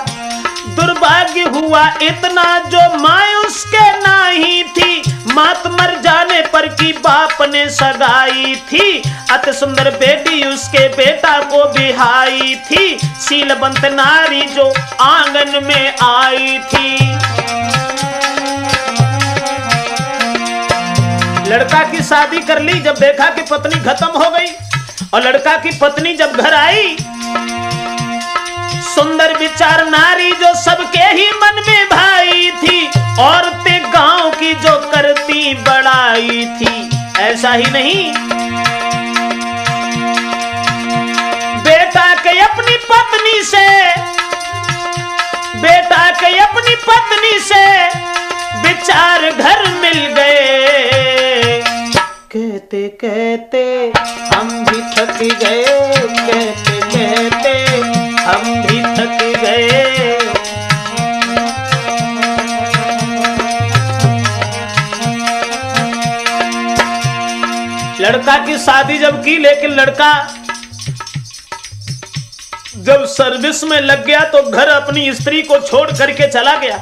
दुर्भाग्य हुआ इतना जो माँ उसके नाही थी, मात मर जाने पर की बाप ने सगाई थी। अति सुंदर बेटी उसके बेटा को बिहाई थी, शीलवंत नारी जो आंगन में आई थी। लड़का की शादी कर ली, जब देखा कि पत्नी खत्म हो गई, और लड़का की पत्नी जब घर आई, सुंदर विचार नारी जो सबके ही मन में भाई थी, औरतें गांव की जो करती बड़ाई थी। ऐसा ही नहीं, बेटा के अपनी पत्नी से, बेटा के अपनी पत्नी से विचार घर मिल गए। कहते कहते हम भी थक गए, कहते कहते हम भी थक गए। लड़का की शादी जब की, लेकिन लड़का जब सर्विस में लग गया तो घर अपनी स्त्री को छोड़ करके चला गया।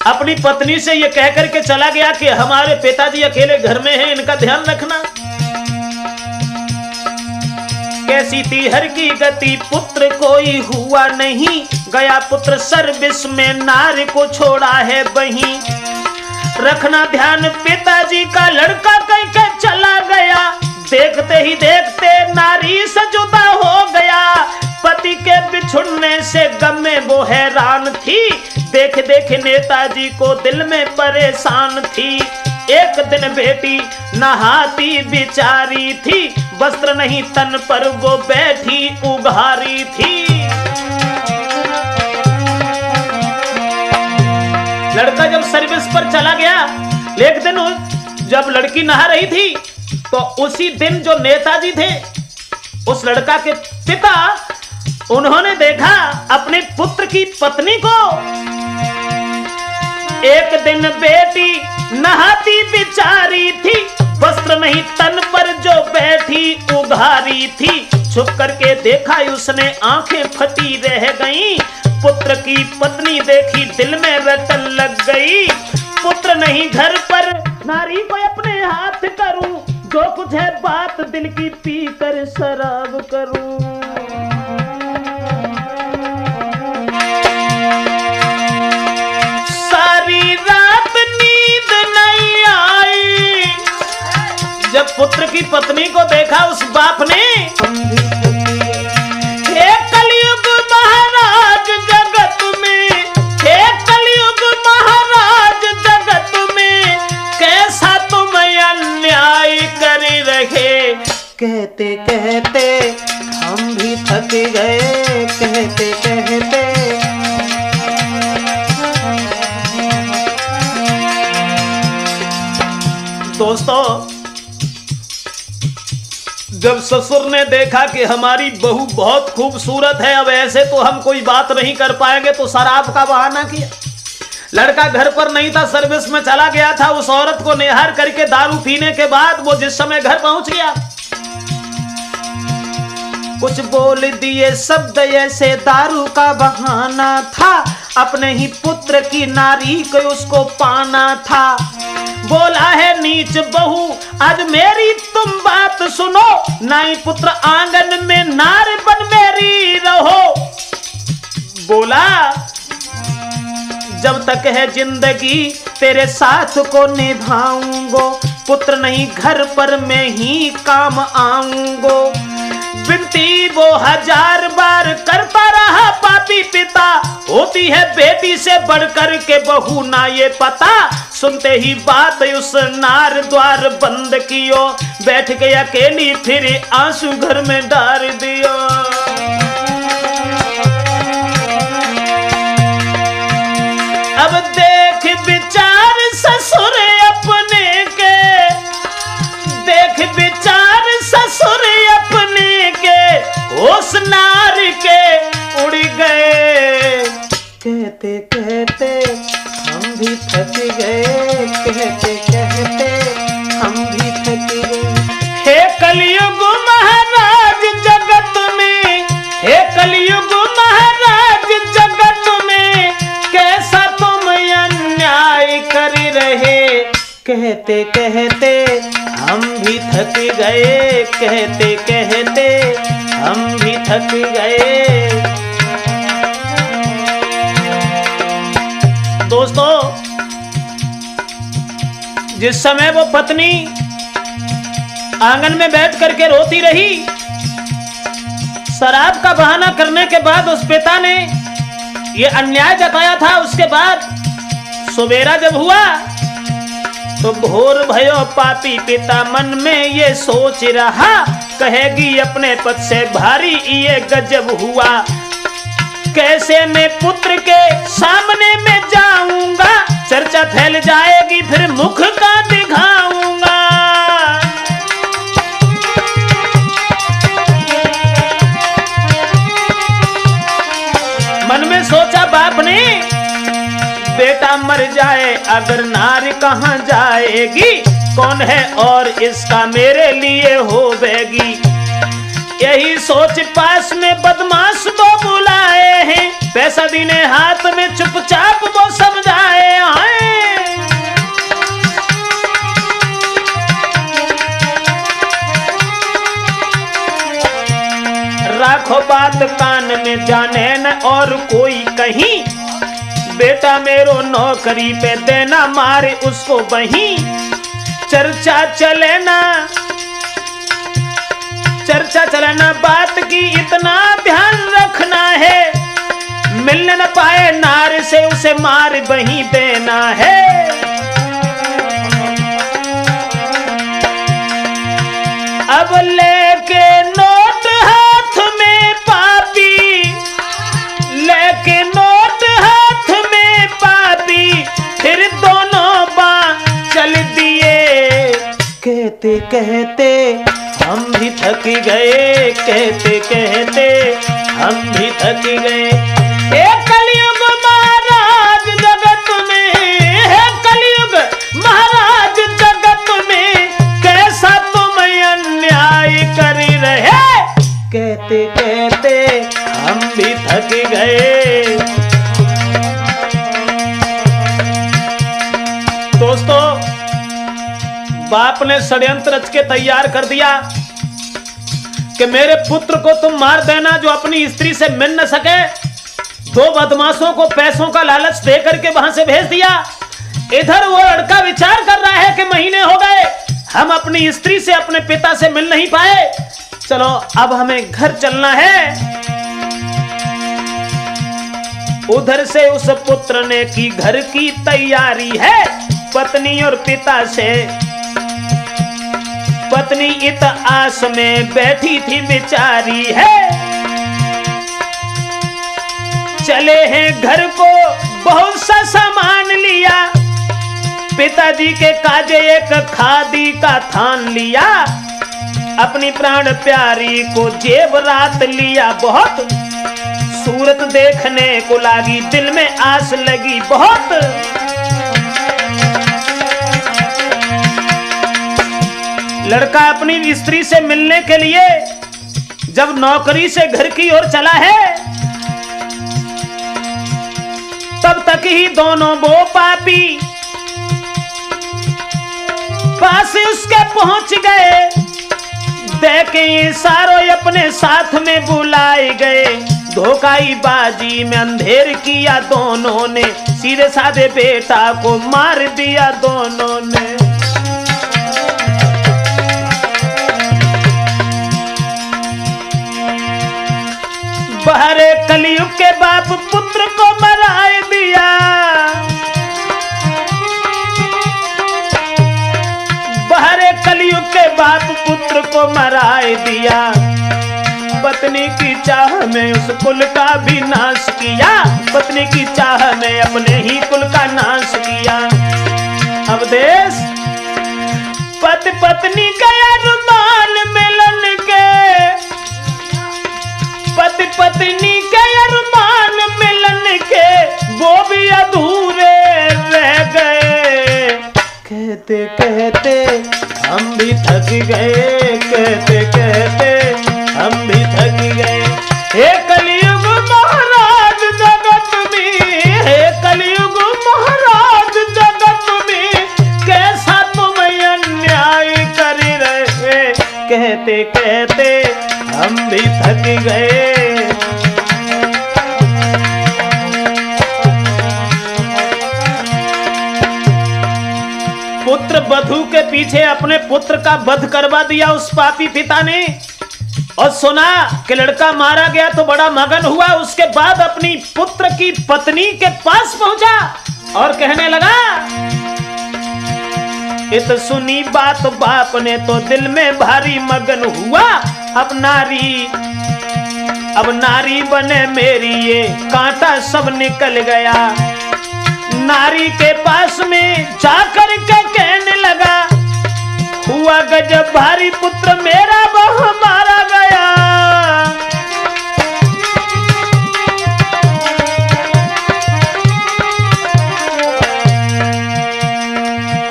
अपनी पत्नी से ये कह करके चला गया कि हमारे पिताजी अकेले घर में हैं, इनका ध्यान रखना। कैसी थी हर की गति, पुत्र कोई हुआ नहीं, गया पुत्र सर्विस में, नारी को छोड़ा है वहीं। रखना ध्यान पिताजी का, लड़का कह के चला गया, देखते ही देखते नारी से जुदा हो गया। पति के बिछुड़ने से गम में वो हैरान थी, देख देख नेताजी को दिल में परेशान थी। एक दिन बेटी नहाती बिचारी थी, वस्त्र नहीं तन पर वो बैठी उघारी थी। लड़का जब सर्विस पर चला गया, एक दिन जब लड़की नहा रही थी तो उसी दिन जो नेताजी थे, उस लड़का के पिता, उन्होंने देखा अपने पुत्र की पत्नी को। एक दिन बेटी नहाती बिचारी थी, वस्त्र नहीं तन पर जो बैठी उघारी थी। छुप करके देखा उसने, आंखें फटी रह गईं। पुत्र की पत्नी देखी, दिल में रटन लग गई। पुत्र नहीं घर पर, नारी को अपने हाथ करूं, जो कुछ है बात दिल की पी कर शराब करूं। सारी रात नींद नहीं आई, जब पुत्र की पत्नी को देखा उस बाप ने। हे कलयुग महाराज जगत में, हे कलयुग महाराज जगत में, कैसा तुम अन्याय कर रहे। कहते कहते हम भी थक गए, कहते कहते। दोस्तों, जब ससुर ने देखा कि हमारी बहू बहुत खूबसूरत है, अब ऐसे तो हम कोई बात नहीं कर पाएंगे, तो शराब का बहाना किया। लड़का घर पर नहीं था, सर्विस में चला गया था। उस औरत को निहार करके दारू पीने के बाद वो जिस समय घर पहुंच गया, कुछ बोल दिए शब्द ऐसे, दारू का बहाना था। अपने ही पुत्र की नारी को उसको पाना था। बोला है नीच बहू, आज मेरी तुम बात सुनो, नाई पुत्र आंगन में, नार बन मेरी रहो। बोला जब तक है जिंदगी तेरे साथ को निभाऊंगो, पुत्र नहीं घर पर मैं ही काम आऊंगो। विनती वो 1000 बार करता रहा पापी पिता, होती है बेटी से बढ़कर के बहू ना ये पता। सुनते ही बात उस नार द्वार बंद कियो, बैठ के अकेली फिर आंसू घर में डाल दियो। अब देख विचार ससुर अपने के, देख विचार ससुर अपने के, होश नार के उड़ गए। कहते कहते हम भी थक गए, कहते कहते हम भी थक गए। हे कलयुग महाराज जगत में, हे कलयुग महाराज जगत में, कैसा तुम अन्याय कर रहे। कहते कहते हम भी थक गए, कहते कहते हम भी थक गए। दोस्तों, जिस समय वो पत्नी आंगन में बैठ करके रोती रही, शराब का बहाना करने के बाद उस पिता ने ये अन्याय जताया था। उसके बाद सवेरा जब हुआ तो भोर भयो पापी पिता मन में ये सोच रहा, कहेगी अपने पद से भारी ये गजब हुआ। कैसे मैं पुत्र के सामने में जाऊंगा, चर्चा फैल जाएगी फिर मुख का दिखाऊंगा। मन में सोचा बाप ने, बेटा मर जाए अगर नारी कहाँ जाएगी, कौन है और इसका मेरे लिए होवेगी। यही सोच पास में बदमाश वो बुलाए हैं, पैसा देने हाथ में चुपचाप वो समझाए हैं। राखो बात कान में, जाने न और कोई कहीं। बेटा मेरो नौकरी पे देना, मारे उसको वहीं। चर्चा चले ना बात की, इतना ध्यान रखना है। मिलने न पाए नार से, उसे मार वहीं देना है। अब लेके नोट हाथ में पापी, लेके नोट हाथ में पापी, फिर दोनों चल दिए। कहते कहते हम भी थक गए, कहते कहते हम भी थक गए। हे कलयुग महाराज जगत में, हे कलयुग महाराज जगत में, कैसा तुम अन्याय कर रहे। कहते कहते हम भी थक गए। दोस्तों, बाप ने षड्यंत्र रच के तैयार कर दिया कि मेरे पुत्र को तुम मार देना जो अपनी स्त्री से मिल न सके। दो बदमाशों को पैसों का लालच दे करके वहां से भेज दिया। इधर वो लड़का विचार कर रहा है कि महीने हो गए, हम अपनी स्त्री से, अपने पिता से मिल नहीं पाए। चलो अब हमें घर चलना है। उधर से उस पुत्र ने की घर की तैयारी है। पत्नी और पिता से, पत्नी इत आस में बैठी थी बेचारी है। चले हैं घर को, बहुत सा सामान लिया। पिताजी के काजे एक खादी का थान लिया। अपनी प्राण प्यारी को जेवरात लिया बहुत। सूरत देखने को लागी, दिल में आस लगी बहुत। लड़का अपनी स्त्री से मिलने के लिए जब नौकरी से घर की ओर चला है, तब तक ही दोनों वो पापी पास उसके पहुंच गए। देखे इशारों अपने साथ में बुलाए गए। धोखाई बाजी में अंधेर किया दोनों ने, सीधे साधे बेटा को मार दिया दोनों ने। बहरे कलयुग के बाप पुत्र को मराए दिया। बहरे कलयुग के बाप पुत्र को मराए दिया। पत्नी की चाह में उस कुल का भी नाश किया। पत्नी की चाह में अपने ही कुल का नाश किया। अब देश पति पत्नी गया रुमान मिलन के, पति पत्नी के अरमान मिलन के वो भी अधूरे रह गए। कहते कहते हम भी थक गए, कहते कहते हम भी थक गए। हे कलयुग महाराज जगत में, हे कलयुग महाराज जगत में, कैसा तुम अन्याय कर रहे। कहते कहते हम भी थक गए। पुत्र बधू के पीछे अपने पुत्र का वध करवा दिया उस पापी पिता ने। और सुना कि लड़का मारा गया तो बड़ा मगन हुआ। उसके बाद अपनी पुत्र की पत्नी के पास पहुंचा और कहने लगा। इत सुनी बात बाप ने तो दिल में भारी मगन हुआ। अब नारी बने मेरी ये कांटा सब निकल गया। नारी के पास में जाकर के कहने लगा, हुआ गजब भारी पुत्र मेरा वह मारा गया।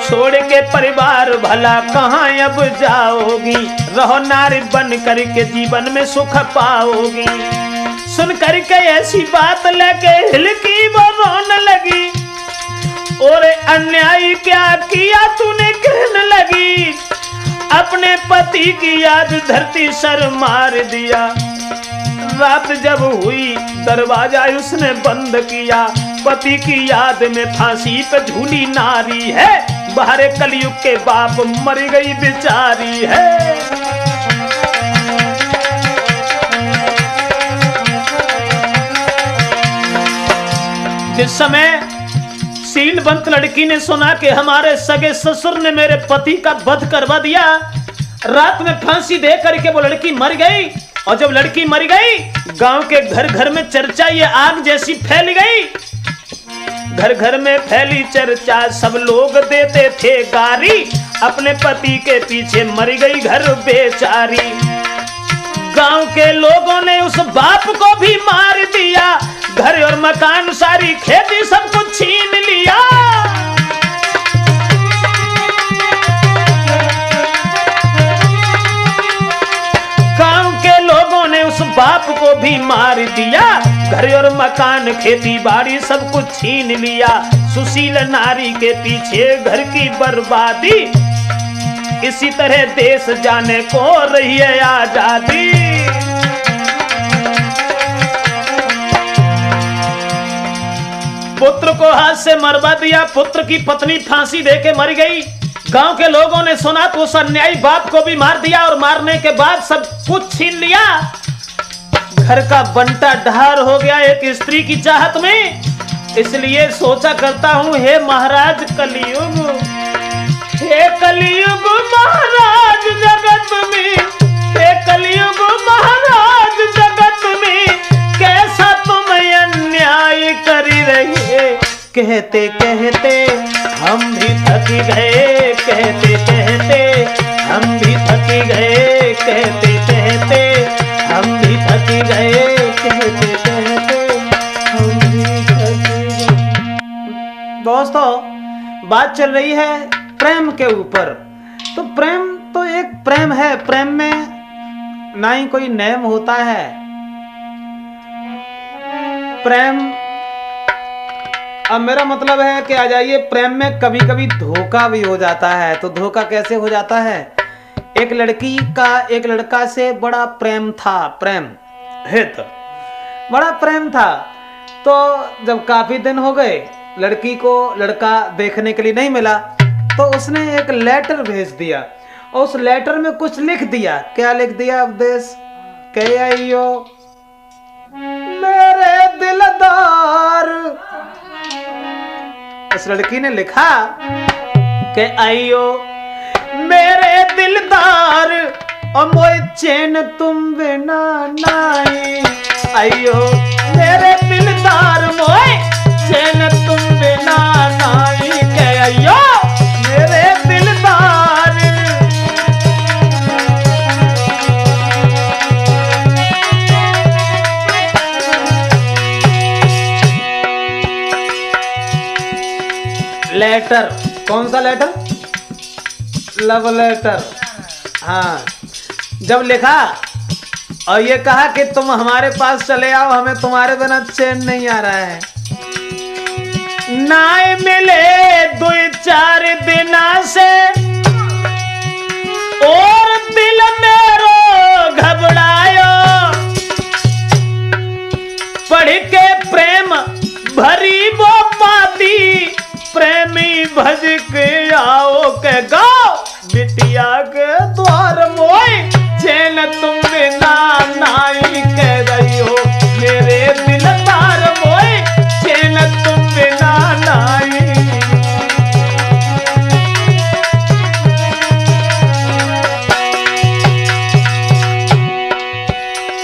छोड़ के परिवार भला कहाँ अब जाओगी। रहो नारी बन करके जीवन में सुख पाओगी। सुन करके ऐसी बात लेके हिलकी वो रोने लगी। और अन्याय क्या किया तूने कहने लगी। अपने पति की याद धरती सर मार दिया। रात जब हुई दरवाजा उसने बंद किया, पति की याद में फांसी पे झूली नारी है, बाहर कलयुग के बाप मर गई बेचारी है। जिस समय शीलवंत लड़की ने सुना कि हमारे सगे ससुर ने मेरे पति का वध करवा दिया, रात में फांसी दे करके वो लड़की मर गई। और जब लड़की मर गई, गांव के घर घर में चर्चा ये आग जैसी फैल गई। घर घर में फैली चर्चा, सब लोग देते थे गारी, अपने पति के पीछे मर गई घर बेचारी। गांव के लोगों ने उस बाप को भी मार दिया, घर और मकान सारी खेती सब कुछ छीन लिया। गांव के लोगों ने उस बाप को भी मार दिया, घर और मकान खेती बाड़ी सब कुछ छीन लिया। सुशील नारी के पीछे घर की बर्बादी, इसी तरह देश जाने को रही है आजादी। पुत्र को हाथ से मरवा दिया, पुत्र की पत्नी फांसी देके मर गई। गांव के लोगों ने सुना तो उस अन्यायी बाप को भी मार दिया, और मारने के बाद सब कुछ छीन लिया। घर का बंटा ढार हो गया एक स्त्री की चाहत में। इसलिए सोचा करता हूं, हे महाराज कलयुग, हे कलयुग महाराज जगत में, हे कलयुग महाराज जगत में, कैसा तुम अन्याय कर रहे। कहते कहते हम भी थक गए, कहते कहते हम भी थक गए, कहते कहते हम भी थक गए, कहते कहते हम भी थक गए। दोस्तों, बात चल रही है प्रेम के ऊपर। तो प्रेम तो एक प्रेम है, प्रेम में ना ही कोई नेम होता है। प्रेम, अब मेरा मतलब है कि आ जाइए, प्रेम में कभी कभी धोखा भी हो जाता है। तो धोखा कैसे हो जाता है? एक लड़की का एक लड़का से बड़ा प्रेम था, प्रेम हित बड़ा प्रेम था। तो जब काफी दिन हो गए, लड़की को लड़का देखने के लिए नहीं मिला, तो उसने एक लेटर भेज दिया, और उस लेटर में कुछ लिख दिया। क्या लिख दिया? उपदेश कह आइयो मेरे दिलदार। उस लड़की ने लिखा कि आइयो मेरे दिलदार, और मोए चैन तुम बिना नाई। आइयो मेरे दिलदार, मोए चैन तुम बिना नाई। के आइयो मेरे दिलदार। लेटर, कौन सा लेटर? Love letter. हाँ, जब लिखा और ये कहा कि तुम हमारे पास चले आओ, हमें तुम्हारे बिना चैन नहीं आ रहा है। नाय मिले 2-4 दिना से, और दिल मेरो घबरायो। पढ़ के प्रेम भरी वो पाती, प्रेमी भज के आओ के गाओ। बिटिया के द्वार मोय चैन तुम बिना नाई। कह रही हो मेरे दिलदार, मोय चैन तुम बिना नाई।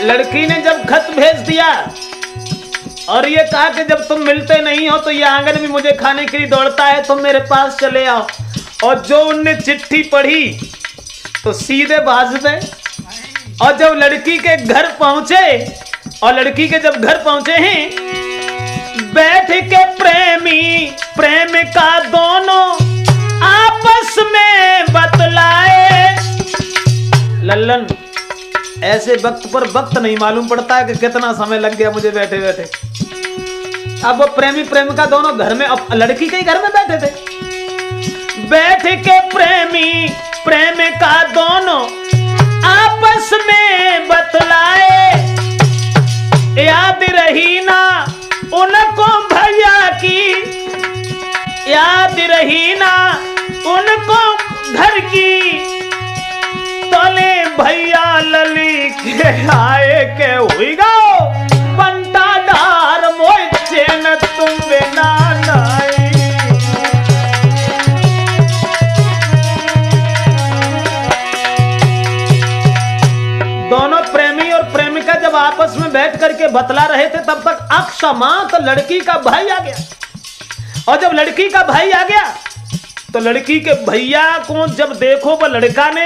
लड़की ने जब खत भेज दिया और ये कहा कि जब तुम मिलते नहीं हो तो ये आंगन भी मुझे खाने के लिए दौड़ता है, तुम मेरे पास चले आओ। और जो उनने चिट्ठी पढ़ी तो सीधे भाज में। और जब लड़की के घर पहुंचे, और लड़की के जब घर पहुंचे हैं, बैठ के प्रेमी प्रेमिका दोनों आपस में बतलाए। लल्लन, ऐसे वक्त पर वक्त नहीं मालूम पड़ता है कि कितना समय लग गया मुझे बैठे बैठे। अब वो प्रेमी प्रेमिका दोनों घर में, अब लड़की के ही घर में बैठे थे। बैठ के प्रेमी प्रेमिका दोनों आपस में बतलाए। याद रही ना उनको घर की, तोले भैया लली के आए के हुई गो बंटा डार मोय चैन तुम बिना नाई। दोनों प्रेमी और प्रेमिका जब आपस में बैठ करके बतला रहे थे तब तक अक्षमात लड़की का भाई आ गया। और जब लड़की का भाई आ गया तो लड़की के भैया को जब देखो वो लड़का ने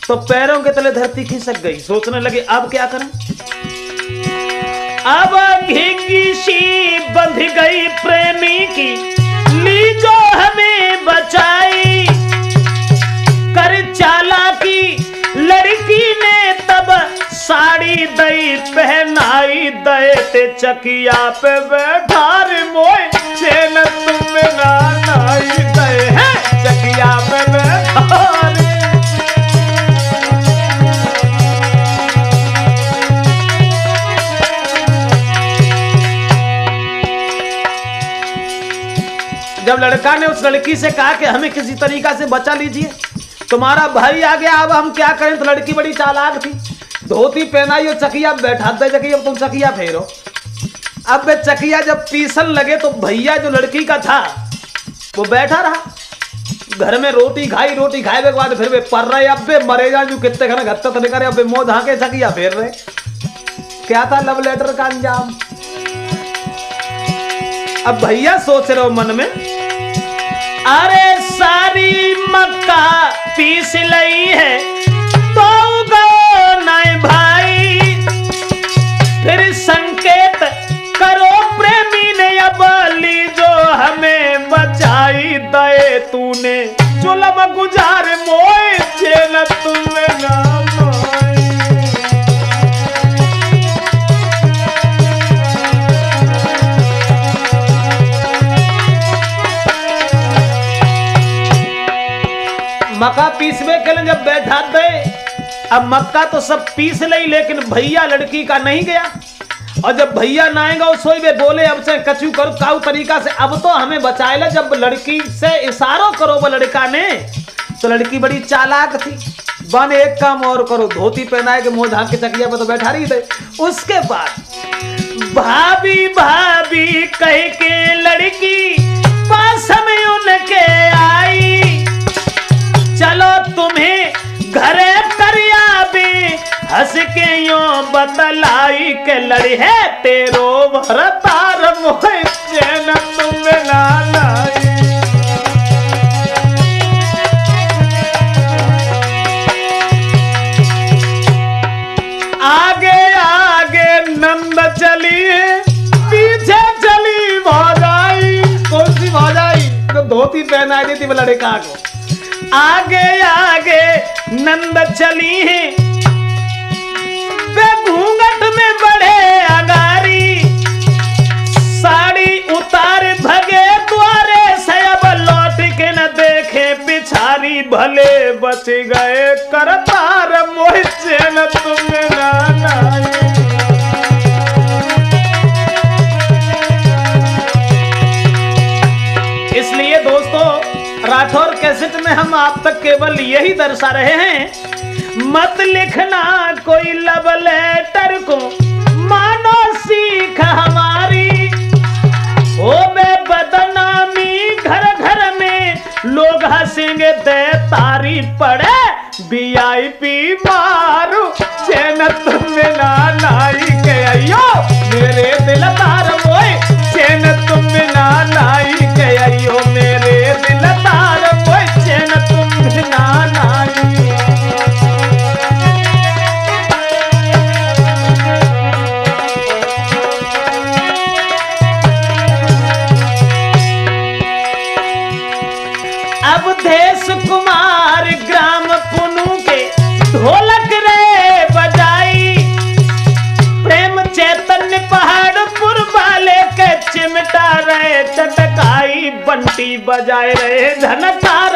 तो पैरों के तले धरती खिसक गई। सोचने लगे अब क्या करें। अब भीगी सी बंध गई प्रेमी की, ली जो हमें बचाई। कर चालाकी लड़की ने तब साड़ी दई पहनाई, दे ते चकिया पे बैठा रे मोय चैन तुम बिना नाई। दे है चकिया पे बैठा रे। जब लड़का ने उस लड़की से कहा कि हमें किसी तरीका से बचा लीजिए, तुम्हारा भाई आ गया, अब हम क्या करें। तो लड़की बड़ी चालाक थी, धोती पहनाई और चकिया बैठा दे चकी, अब तुम चकिया फेरो। अब वे चकिया जब पीसन लगे तो भैया जो लड़की का था वो बैठा रहा। घर में रोटी खाए के बाद फिर वे पर रहे, अब वे मरे जा जो कितने घने घत्ते तो निकले, अब वे मोह धा के चकिया फेर रहे। क्या था लव लेटर का अंजाम। अब भैया सोच रहे हो मन में, अरे सारी मक्का पीस लई है तो गो नाय भाई। फिर संकेत करो प्रेमी ने, अब ली जो हमें बचाई। दए तूने जुलम गुजार मोय चैन तुम बिना नाई। मक्का पीसवे के लिए जब बैठा दे, अब मक्का तो सब पीस लई, लेकिन भैया लड़की का नहीं गया। और जब भैया ना आएगा उस वे बोले अब से कचू करो काऊ तरीका से, अब तो हमें बचाए ले। जब लड़की से इशारों करो वो लड़का ने, तो लड़की बड़ी चालाक थी। बन एक काम और करो, धोती पहनाए के मुंह झांक के चकिया पे तो बैठा रही थे। उसके बाद भाभी भाभी कह के लड़की पास में उनके आई। चलो तुम्हें घरे करिया भी हंस के यो बतलाई के लड़ी है तेरो भरतार मोह चैन तुम बिना नाई। आगे आगे नंद चली पीछे चली भौजाई। कौन सी भौजाई? तो धोती पहनाई दी थी लड़का को। आगे आगे नंद चली है, वे घूंघट में बढ़े अगारी। साड़ी उतार भगे द्वारे से, अब लौट के न देखे पिछारी। भले बच गए करतार मोह चैन तुम बिना नाई। इसलिए दोस्तों राठौर कैसेट में हम आप तक केवल यही दर्शा रहे हैं, मत लिखना कोई लव लेटर को, मानो सीख हमारी। ओ बे बदनामी घर घर में लोग हंसेंगे दे तारी पड़े। VIP मारू चैन तुम बिना नाई के अयो मेरे दिलदार मोए चैन तुम बिना नाई के अयो मेरे दिलदार मोए चैन तुम बिना नाई। अब देश कुमार ग्राम पुनू के ढोलक रे बजाई। प्रेम चैतन्य पहाड़पुर वाले के चिमटा रहे चटकाई। बंटी बजाए रहे झनकार